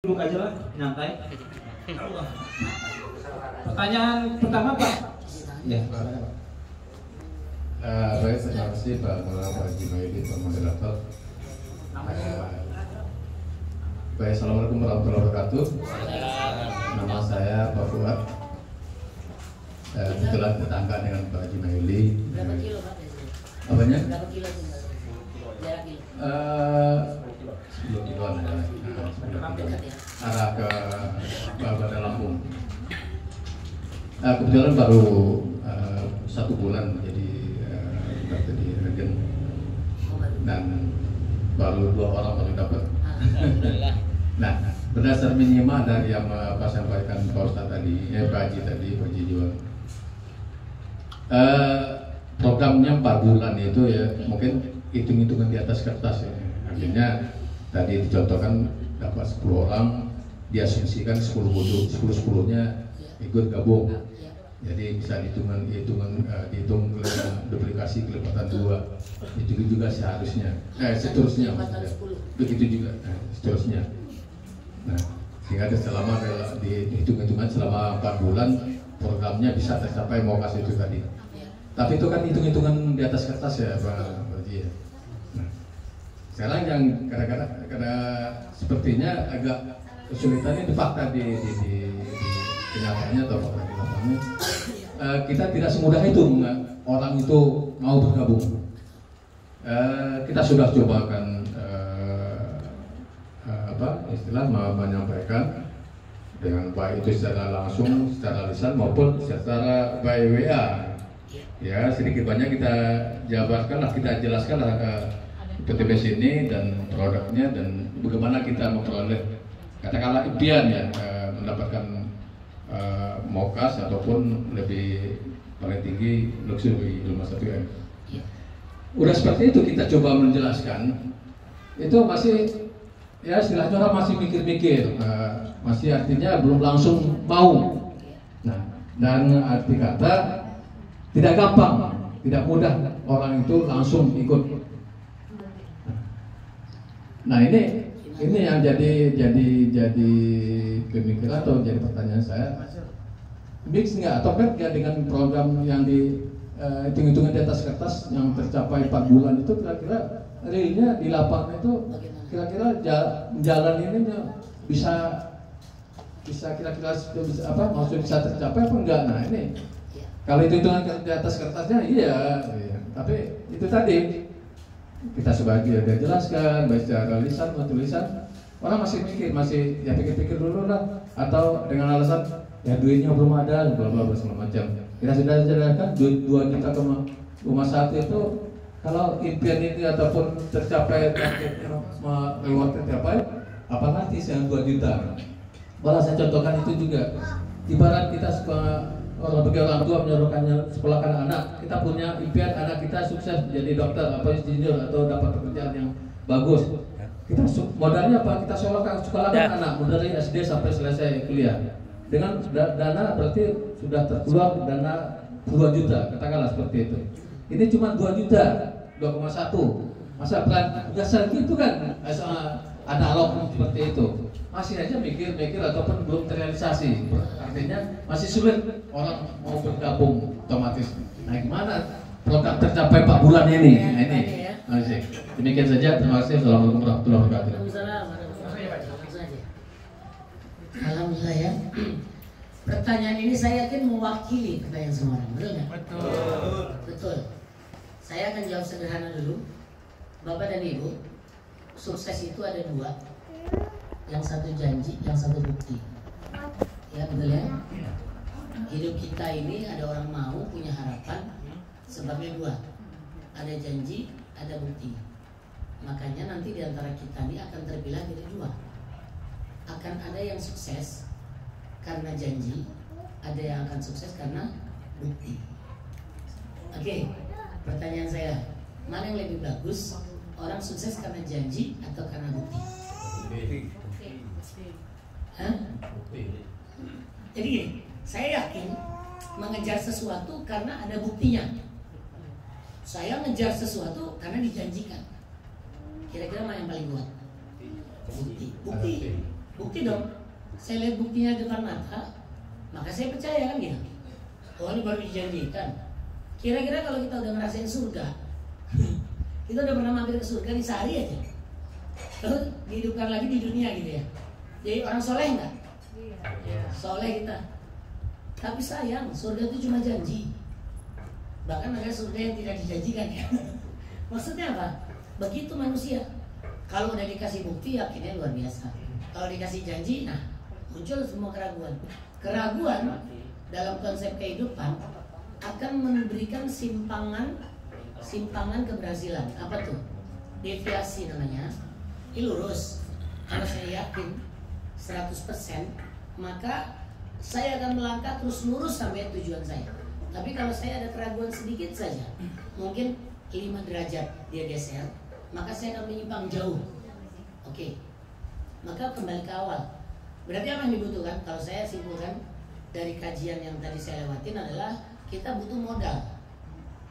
Duduk aja lah, nyantai. Pertanyaan pertama Pak. Ya. Baik, terima kasih Pak Mulana, Pak Junaidi, Pak Moderator. Baik, assalamualaikum warahmatullahi wabarakatuh. Nama saya Pak Fuad. Kebetulan tetangga dengan Pak Junaidi. Berapa kilo Pak? Apanya? Berapa kilo tinggal? Jarak kilo? 10 kiloan ya. 10 kiloan. Arah ke Bandar Lampung. Kebetulan baru 1 bulan menjadi dokter di Regen, dan baru 2 orang baru dapat. Nah, berdasar minimal dari yang Pak sampaikan Pak Ustadz tadi, Pak Haji tadi, Pak Haji Jual. Programnya 4 bulan itu ya, mungkin hitung-hitungan di atas kertas ya. Artinya tadi dicontohkan dapat 10 orang, diasumsikan 10-10-nya ikut gabung. Jadi bisa dihitung duplikasi kelepatan 2. Itu juga seharusnya. Seterusnya. Begitu juga. Seterusnya. Nah, sehingga selama dihitung-hitungan selama 4 bulan programnya bisa tercapai mau kasih itu tadi. Tapi itu kan hitung-hitungan di atas kertas ya Pak Haji. Nah, sekarang yang kadang-kadang sepertinya agak kesulitannya di fakta di kenyataannya atau fakta di lapangannya. Kita tidak semudah itu orang itu mau bergabung. Kita sudah cobakan menyampaikan dengan baik itu secara langsung, secara lisan maupun secara by WA. Ya, sedikit banyak kita jabarkanlah, kita jelaskanlah PTBS ini dan produknya dan bagaimana kita memperoleh katakanlah impian ya, mendapatkan MOKAS ataupun lebih paling tinggi luxury rumah 1M. Udah seperti itu kita coba menjelaskan, itu masih ya istilahnya orang masih mikir-mikir, masih artinya belum langsung mau. Nah, dan arti kata tidak gampang, tidak mudah orang itu langsung ikut. Nah ini yang jadi pemikiran atau jadi pertanyaan saya, mix nggak atau kan dengan program yang hitung-hitungan di atas kertas yang tercapai 4 bulan itu kira-kira realnya di lapangan itu kira-kira jalan ini bisa kira-kira maksudnya bisa tercapai apa enggak? Nah ini kalau hitung-hitungan di atas kertasnya iya, tapi itu tadi kita sebagai udah jelaskan baik secara lisan maupun tulisan, orang masih mikir, masih ya pikir-pikir dulu lah, atau dengan alasan ya duitnya belum ada, bla bla bla segala macam. Kita sudah jelaskan duit 2 juta ke rumah 1 itu kalau impian ini ataupun tercapai targetnya reward tercapai, apalagi yang 2 juta. Malah saya contohkan itu juga. Ibarat kita sebagai orang tua menyuruhkannya sekolahkan anak, kita punya impian anak kita sukses jadi dokter atau insinyur atau dapat pekerjaan yang bagus. Kita modalnya apa? Kita sekolahkan anak dari SD sampai selesai kuliah. Dengan dana berarti sudah terkeluar dana 2 juta, katakanlah seperti itu. Ini cuma 2 juta, 2,1. Masa pelan dasar gitu kan? Analog seperti itu. Masih aja mikir ataupun belum terrealisasi, artinya masih sulit orang mau bergabung otomatis. Nah gimana program tercapai 4 bulan ini? Nah, ini masih demikian saja. Terima kasih. Assalamualaikum warahmatullahi wabarakatuh. Alhamdulillah ya. Pertanyaan ini saya yakin mewakili pertanyaan semua orang, betul nggak? Betul. Saya akan jawab sederhana dulu. Bapak dan Ibu, sukses itu ada 2. Yang satu janji, yang satu bukti. Ya betul ya. Hidup kita ini ada orang mau, punya harapan, sebabnya 2. Ada janji, ada bukti. Makanya nanti diantara kita ini akan terpilah jadi 2. Akan ada yang sukses karena janji, ada yang akan sukses karena bukti. Oke, pertanyaan saya, mana yang lebih bagus? Orang sukses karena janji atau karena bukti? Hah? Jadi gini, saya yakin mengejar sesuatu karena ada buktinya. Saya ngejar sesuatu karena dijanjikan. Kira-kira mana yang paling kuat? Bukti. Bukti dong. Saya lihat buktinya depan mata, maka saya percaya kan gitu. Oh ini baru dijanjikan. Kira-kira kalau kita udah ngerasain surga, kita udah pernah mampir ke surga di sehari aja, terus dihidupkan lagi di dunia gitu ya. Jadi orang soleh nggak? Soleh kita. Tapi sayang, surga itu cuma janji. Bahkan ada surga yang tidak dijanjikan ya. Maksudnya apa? Begitu manusia. Kalau udah dikasih bukti, yakinnya luar biasa. Kalau dikasih janji, nah muncul semua keraguan. Keraguan dalam konsep kehidupan akan memberikan simpangan keberhasilan. Apa tuh? Deviasi namanya. Ini lurus. Kalau saya yakin 100%, maka saya akan melangkah terus lurus sampai tujuan saya. Tapi kalau saya ada keraguan sedikit saja, mungkin 5 derajat dia geser, maka saya akan menyimpang jauh. Oke. Maka kembali ke awal. Berarti apa yang dibutuhkan? Kalau saya simpulkan dari kajian yang tadi saya lewatin adalah kita butuh modal.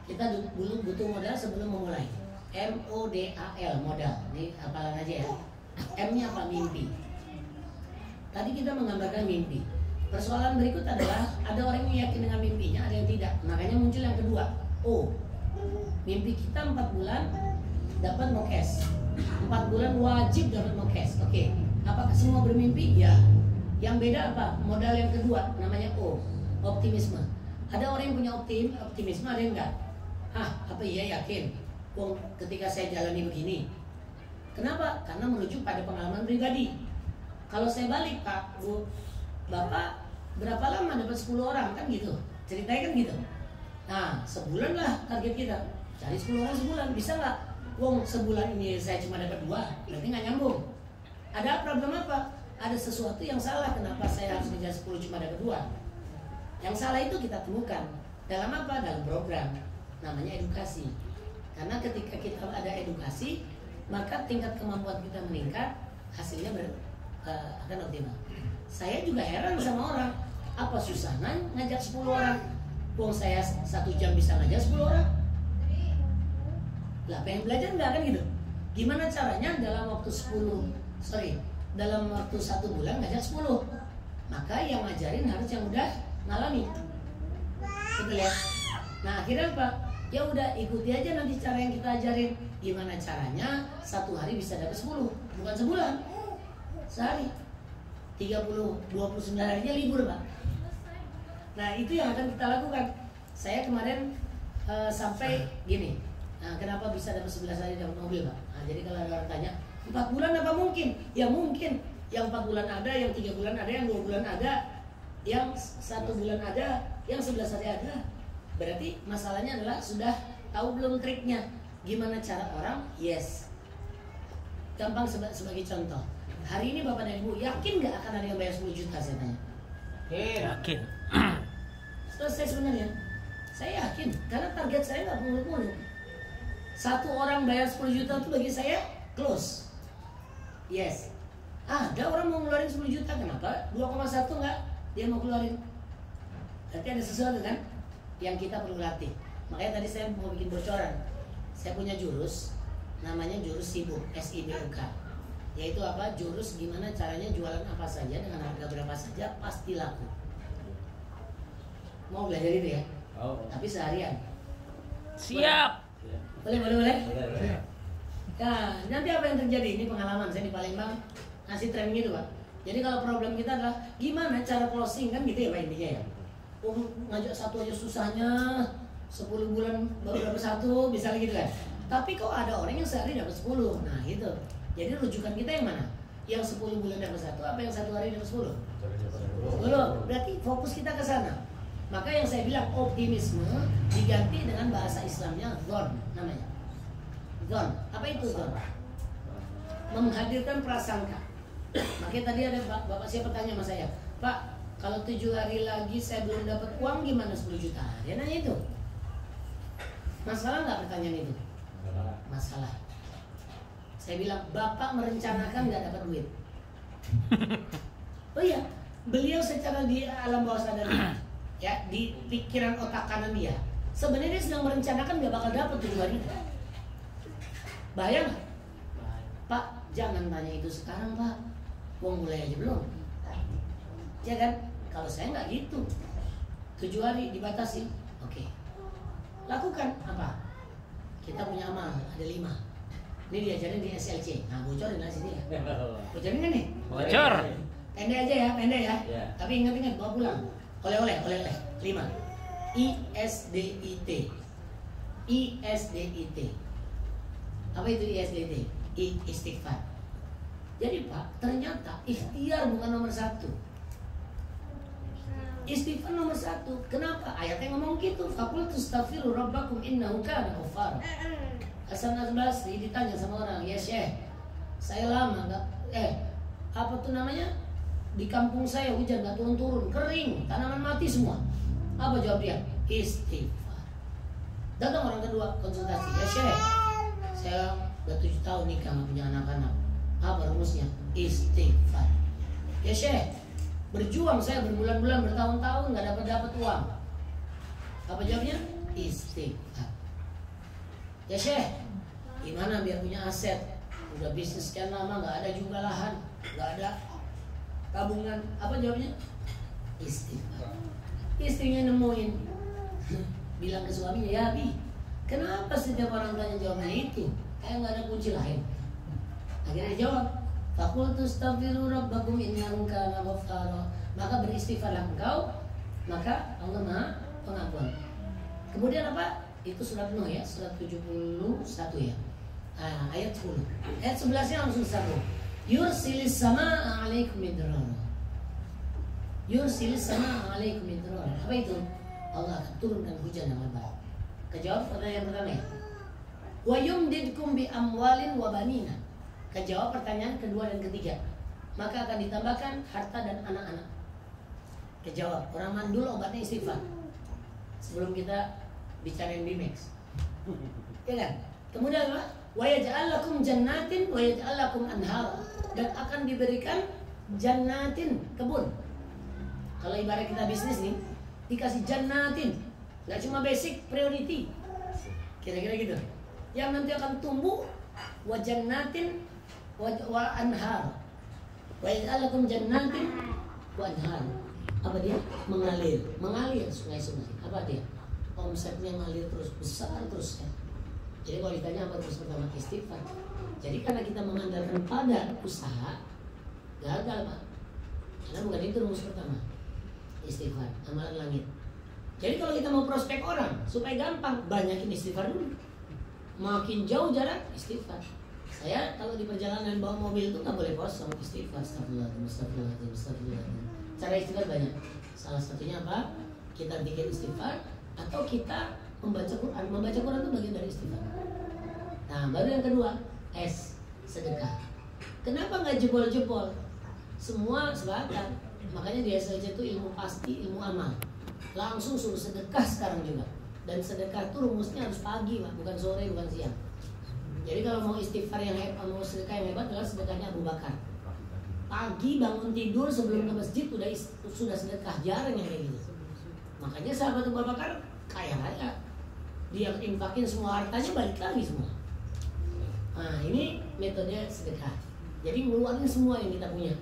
Kita butuh modal sebelum memulai. MODAL, modal. Ini hafalan aja ya. M-nya apa? Mimpi. Tadi kita menggambarkan mimpi. Persoalan berikut adalah ada orang yang yakin dengan mimpinya, ada yang tidak. Makanya muncul yang kedua, O. Mimpi kita 4 bulan dapat mokes. 4 bulan wajib dapat mokes. Oke. Apakah semua bermimpi? Ya. Yang beda apa? Modal yang kedua namanya O, optimisme. Ada orang yang punya optimisme, ada yang enggak. Apa iya yakin? Ketika saya jalani begini. Kenapa? Karena merujuk pada pengalaman pribadi. Kalau saya balik, Pak, Bu, Bapak berapa lama dapat 10 orang kan gitu? Ceritanya kan gitu. Nah, sebulan lah target kita. Cari 10 orang sebulan, bisa nggak? Sebulan ini saya cuma dapat 2, berarti nggak nyambung. Ada problem apa? Ada sesuatu yang salah. Kenapa saya harus ngejar 10 cuma dapat 2? Yang salah itu kita temukan dalam apa? Dalam program namanya edukasi. Karena ketika kita ada edukasi, maka tingkat kemampuan kita meningkat, hasilnya akan optimal. Saya juga heran sama orang, apa susahnya ngajak 10 orang? Saya 1 jam bisa ngajak 10 orang. Lah pengen belajar nggak kan gitu? Gimana caranya dalam waktu 1 bulan ngajak 10? Maka yang ngajarin harus yang udah ngalami. Betul ya? Nah akhirnya apa? Ya udah ikuti aja nanti cara yang kita ajarin. Gimana caranya 1 hari bisa dapat 10? Bukan sebulan, sehari. 29 harinya libur, Pak. Nah itu yang akan kita lakukan. Saya kemarin sampai gini. Nah, kenapa bisa dapat 11 hari dapat mobil, Pak? Nah, jadi kalau ada orang tanya 4 bulan apa mungkin? Ya mungkin. Yang 4 bulan ada, yang 3 bulan ada, yang 2 bulan ada, yang 1 bulan ada, yang 11 hari ada. Berarti masalahnya adalah sudah tahu belum triknya? Gimana cara orang? Yes. Gampang sebagai contoh. Hari ini Bapak dan Ibu yakin nggak akan ada yang bayar 10 juta saya tanya? Yakin. Selesai sebenarnya. Saya yakin karena target saya nggak muluk-muluk. 1 orang bayar 10 juta itu bagi saya close. Yes. Ada orang mau ngeluarin 10 juta, kenapa? 2,1 nggak dia mau keluarin? Berarti ada sesuatu kan yang kita perlu latih. Makanya tadi saya mau bikin bocoran. Saya punya jurus, namanya jurus SIBUK, SIBUK. Yaitu apa? Jurus gimana caranya jualan apa saja dengan harga berapa saja pasti laku. Mau belajar itu ya? Tapi seharian. Siap. Boleh. Nah, nanti apa yang terjadi? Ini pengalaman saya di Palembang ngasih training itu, Pak. Jadi kalau problem kita adalah gimana cara closing kan gitu ya Pak intinya ya. Ngajak 1 aja susahnya, 10 bulan baru dapat 1, misalnya gitu kan. Tapi kok ada orang yang sehari dapat 10. Nah, gitu. Jadi rujukan kita yang mana? Yang 10 bulan dapat 1 apa yang 1 hari dapat 10? 10. Berarti fokus kita ke sana. Maka yang saya bilang optimisme diganti dengan bahasa Islamnya zon namanya. Zon. Apa itu zon? Menghadirkan prasangka. Makanya tadi ada Bapak siapa tanya sama saya, Pak, kalau 7 hari lagi saya belum dapat uang gimana 10 juta? Dia nanya itu. Masalah nggak pertanyaan itu? Masalah. Saya bilang, Bapak merencanakan nggak dapat duit. Oh iya, beliau secara di alam bawah sadar, ya di pikiran otak kanan dia, sebenarnya dia sedang merencanakan nggak bakal dapat 7 hari. Bayang nggak? Pak, jangan tanya itu sekarang Pak. Wong mulai aja belum. Ya kan? Kalau saya nggak gitu. 7 hari dibatasi. Oke. Lakukan apa? Kita punya amal, ada 5. Ini diajarin di SLC. Nah, bocorin lah sini ya. Bocorin kan nih? Bocor. Pendek aja ya, pendek ya. Tapi ingat-ingat bawa pulang. Oleh-oleh. 5. ISDIT. ISDIT. Apa itu ISDIT? Istighfar. Jadi Pak, ternyata ikhtiar bukan nomor 1. Istighfar nomor 1. Kenapa? Ayatnya ngomong gitu. Faqultu astaghfiru rabbakum innahu kana ghaffara. Hasan al-Basri ditanya sama orang, "Ya Syekh, saya lama enggak apa tuh namanya? Di kampung saya hujan enggak turun-turun, kering, tanaman mati semua." Apa jawab dia? Istighfar. Datang orang kedua konsultasi, "Ya Syekh, saya udah 7 tahun nikah nggak punya anak-anak. Apa rumusnya?" Istighfar. "Ya Syekh, berjuang saya berbulan-bulan bertahun-tahun nggak dapat uang." Apa jawabnya? Istighfar. "Ya Syekh, gimana biar punya aset? Udah bisnis sekian lama nggak ada juga lahan, nggak ada tabungan." Apa jawabnya? Istighfar. Istrinya nemuin, bilang ke suaminya, "Ya Bi, kenapa setiap orang tanya jawabannya itu? Kayak nggak ada kunci lain." Akhirnya dia jawab, "Faqultu astaghfiru rabbakum innahu kana ghaffara." Maka beristighfarlah engkau, maka Allah Maha Pengampun. Kemudian apa? Itu surat Nuh ya, surat 71 ya. Ayat 10. Ayat 11-nya langsung sambung. Yursilis samaa'a 'alaikum midrara. Yursilis samaa'a 'alaikum midrara. Apa itu? Allah akan turunkan hujan yang lebat. Kejawab pertanyaan pertama ya. Wa yumdidkum bi amwalin wa banina. Kejawab pertanyaan kedua dan ketiga. Maka akan ditambahkan harta dan anak-anak. Kejawab. Orang mandul obatnya istighfar. Sebelum kita bicarain Bimex. Ya kan? Kemudian apa? Wa yaj'al lakum jannatin wa yaj'al lakum anhar. Dan akan diberikan jannatin, kebun. Kalau ibarat kita bisnis nih, dikasih jannatin. Gak cuma basic, priority. Kira-kira gitu. Yang nanti akan tumbuh wa jannatin wa anhar. Wa yaj'al lakum jannatin wa anhar. Apa dia? Mengalir sungai-sungai. Apa dia? Omsetnya ngalir terus, besar terus ya. Jadi kalau ditanya apa terus pertama? Istighfar. Jadi karena kita mengandalkan pada usaha, gagal Pak. Karena bukan itu rumus pertama. Istighfar, amalan langit. Jadi kalau kita mau prospek orang supaya gampang, banyakin istighfar dulu. Makin jauh jarak, istighfar. Saya kalau di perjalanan bawa mobil itu nggak boleh kosong, istighfar. Astagfirullahaladzim. Cara istighfar banyak. Salah satunya apa? Kita bikin istighfar atau kita membaca Quran. Membaca Quran itu bagian dari istighfar. Nah, baru yang kedua, sedekah. Kenapa nggak jebol-jebol? Semua sebatas. Makanya di SLC itu ilmu pasti, ilmu amal. Langsung suruh sedekah sekarang juga. Dan sedekah itu rumusnya harus pagi, Pak, bukan sore, bukan siang. Jadi kalau mau istighfar yang hebat, mau sedekah yang hebat adalah sedekahnya Abu Bakar. Pagi bangun tidur sebelum ke masjid sudah sedekah, jarang yang kayak gitu. Makanya sahabat Abu Bakar kaya raya. Dia infakin semua hartanya, balik lagi semua. Nah, ini metode sedekah. Jadi ngeluarin semua yang kita punya.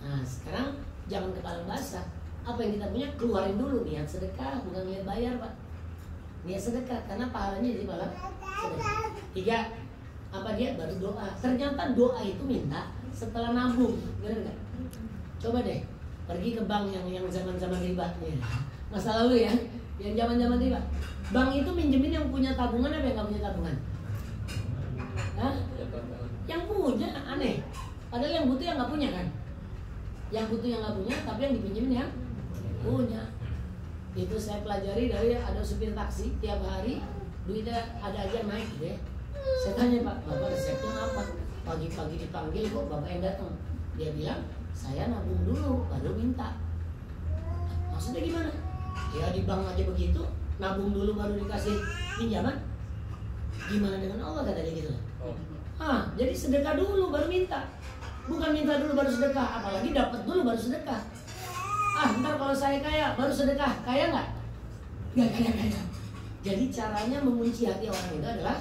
Nah, sekarang jangan kepala basah. Apa yang kita punya keluarin dulu, niat sedekah, bukan niat bayar Pak. Niat sedekah karena pahalanya jadi pahala sedekah. 3, apa dia? Baru doa. Ternyata doa itu minta setelah nabung, benar nggak? Coba deh pergi ke bank yang zaman-zaman riba ya. Masa lalu ya, yang zaman-zaman riba. Bank itu minjemin yang punya tabungan apa yang nggak punya tabungan? Hah? Yang punya, aneh. Padahal yang butuh yang nggak punya kan? Yang butuh yang nggak punya, tapi yang dipinjemin yang punya. Itu saya pelajari dari ada supir taksi tiap hari duitnya ada aja naik gitu ya. Saya tanya, "Pak, Bapak resepnya apa?" Pagi-pagi dipanggil kok Bapak yang datang. Dia bilang, "Saya nabung dulu baru minta." Maksudnya gimana? Ya di bank aja begitu, nabung dulu baru dikasih pinjaman. Gimana dengan Allah, kata dia gitu. Jadi sedekah dulu baru minta. Bukan minta dulu baru sedekah, apalagi dapat dulu baru sedekah. Ntar kalau saya kaya baru sedekah, kaya nggak? Nggak kaya. Jadi caranya mengunci hati orang itu adalah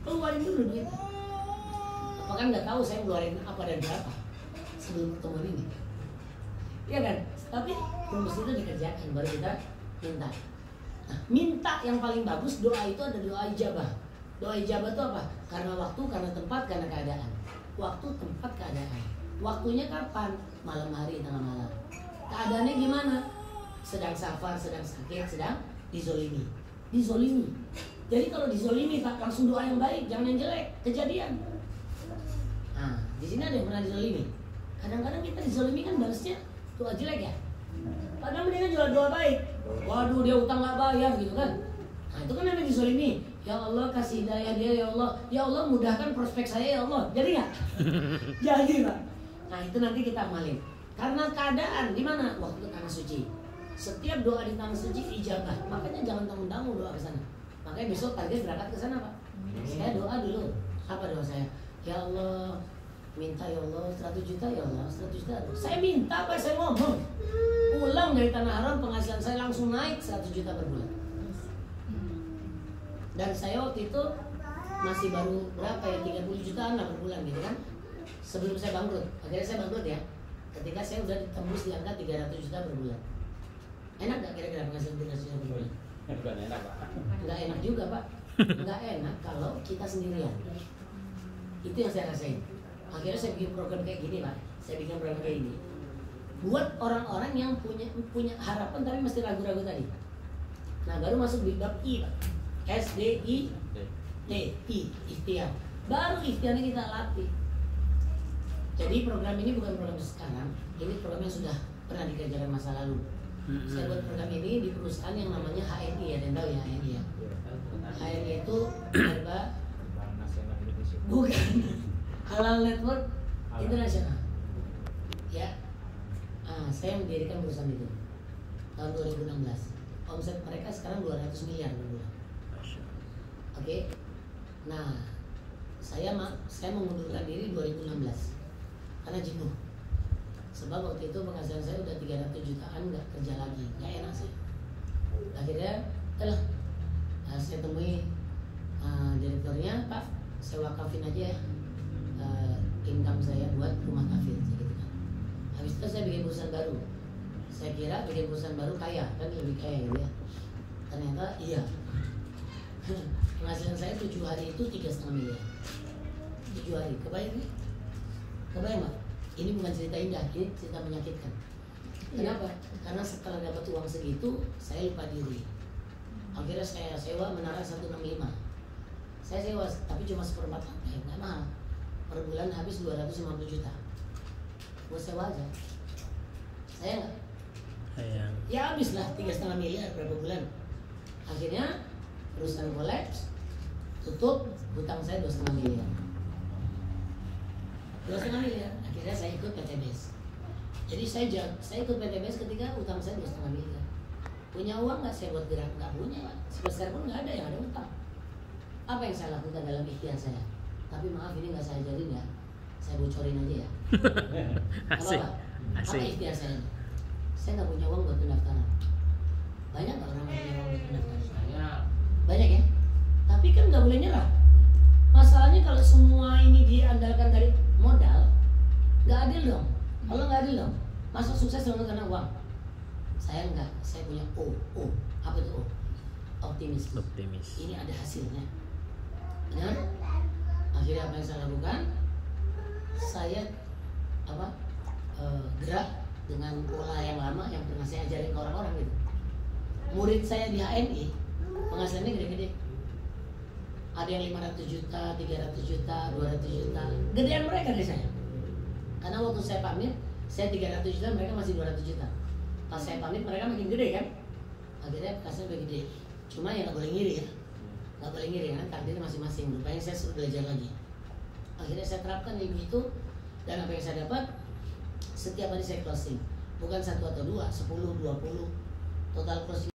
keluarin dulu duit. Apa kan nggak tahu saya ngeluarin apa dan berapa. sebelum pertemuan ini. Iya kan? Tapi rumus itu dikerjakan baru kita minta. Nah, minta yang paling bagus doa itu ada doa ijabah. Doa ijabah itu apa? Karena waktu, karena tempat, karena keadaan. Waktu, tempat, keadaan. Waktunya kapan? Malam hari, tengah malam. Keadaannya gimana? Sedang safar, sedang sakit, sedang dizolimi. Dizolimi. Jadi kalau dizolimi tak langsung doa yang baik, jangan yang jelek. Kejadian. Nah, di sini ada yang pernah dizolimi. Kadang-kadang kita dizolimi kan balasnya doa jelek ya. Padahal mendingan jual doa baik. Waduh, dia utang nggak bayar gitu kan. Nah itu kan namanya dizolimi. Ya Allah kasih hidayah dia ya Allah. Ya Allah mudahkan prospek saya ya Allah. Jadi nggak? Jadi Pak. Nah itu nanti kita amalin. Karena keadaan di mana? Waktu tanah suci. Setiap doa di tanah suci ijabah. Makanya jangan tanggung-tanggung doa ke sana. Makanya besok target berangkat ke sana Pak. Saya doa dulu. Apa doa saya? Ya Allah minta ya Allah 100 juta ya Allah 100 juta. Saya minta Pak, saya ngomong. Pulang dari tanah haram penghasilan saya langsung naik 100 juta per bulan. Dan saya waktu itu masih baru berapa ya 30 jutaan lah per bulan gitu kan. Sebelum saya bangkrut. Akhirnya saya bangkrut ya. Ketika saya udah tembus di angka 300 juta per bulan. Enak gak kira-kira penghasilan 300 juta per bulan? Bukan enak Pak. Nggak enak juga Pak. Nggak enak kalau kita sendirian. Itu yang saya rasain. Akhirnya saya bikin program kayak gini Pak. Saya bikin program kayak gini. Buat orang-orang yang punya harapan tapi masih ragu-ragu tadi. Nah baru masuk di bab I Pak. SDIT, ikhtiar. Baru ikhtiarnya kita latih. Jadi program ini bukan program sekarang. Ini program yang sudah pernah dikerjakan masa lalu. Saya buat program ini di perusahaan yang namanya HNI ya, dan tahu ya HNI ya. HNI itu apa? Bukan. Halal Network Internasional. Ya. Saya mendirikan perusahaan itu tahun 2016. Omset mereka sekarang 200 miliar per bulan. Oke. Nah, saya mengundurkan diri 2016 karena jenuh. Sebab waktu itu penghasilan saya udah 300 jutaan, nggak kerja lagi, nggak enak sih. Akhirnya, saya temui direkturnya, Pak, saya wakafin aja ya income saya buat rumah kafir, gitu kan. Habis itu saya bikin perusahaan baru. Saya kira bikin perusahaan baru kaya, kan lebih kaya gitu ya. Ternyata iya. Penghasilan saya 7 hari itu 3,5 miliar. 7 hari, kebayang nih? Kebayang Pak? Ini bukan cerita indah, ini cerita menyakitkan. Kenapa? Karena setelah dapat uang segitu, saya lupa diri. Akhirnya saya sewa menara 165. Saya sewa, tapi cuma seperempat lantai, nggak mahal. Per bulan habis 250 juta. Buat sewa aja. Saya nggak? Ya habis lah 3,5 miliar berapa bulan. Akhirnya perusahaan kolaps, tutup, hutang saya 2,5 miliar. 2,5 miliar. Akhirnya saya ikut PTBS. Jadi saya ikut PTBS ketika utang saya 2,5 miliar. Punya uang nggak saya buat gerak? Nggak punya Pak. Sekarang pun nggak ada yang ada utang. Apa yang saya lakukan dalam ikhtiar saya? Tapi maaf ini nggak saya ajarin ya. Saya bocorin aja ya. Asik. Apa ikhtiar saya? Saya nggak punya uang buat pendaftaran. Banyak nggak orang yang punya uang buat pendaftaran? Banyak ya. Tapi kan nggak boleh nyerah. Masalahnya kalau semua ini diandalkan dari modal, nggak adil dong. Kalau nggak adil dong, masa sukses selalu karena uang? Saya enggak, saya punya O. Apa itu O? Optimis. Ini ada hasilnya. Benar? Akhirnya apa yang saya lakukan? Saya gerak dengan pola yang lama yang pernah saya ajarin ke orang-orang gitu. Murid saya di HNI penghasilannya gede-gede. Ada yang 500 juta, 300 juta, 200 juta. Gedean mereka dari saya. Karena waktu saya pamit, saya 300 juta, mereka masih 200 juta. Pas saya pamit, mereka makin gede kan. Akhirnya kasnya lebih gede. Cuma ya nggak boleh ngiri ya. Nggak boleh ngiri kan, takdirnya masing-masing. Rupanya saya suruh belajar lagi. Akhirnya saya terapkan ilmu itu. Dan apa yang saya dapat, setiap hari saya closing. Bukan 1 atau 2, 10, 20. Total closing